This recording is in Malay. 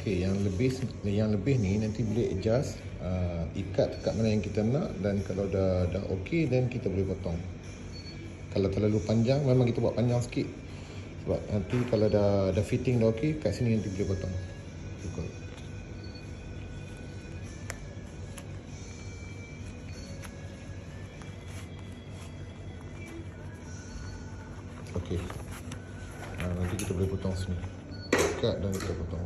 Okey, yang lebih ni nanti boleh adjust, ikat kat mana yang kita nak, dan kalau dah okey, then kita boleh potong. Kalau terlalu panjang, memang kita buat panjang sikit. Sebab nanti kalau dah fitting dah okey, kat sini nanti boleh potong. Cukup. Okey. Nanti kita boleh potong sini. Ikat dan kita potong.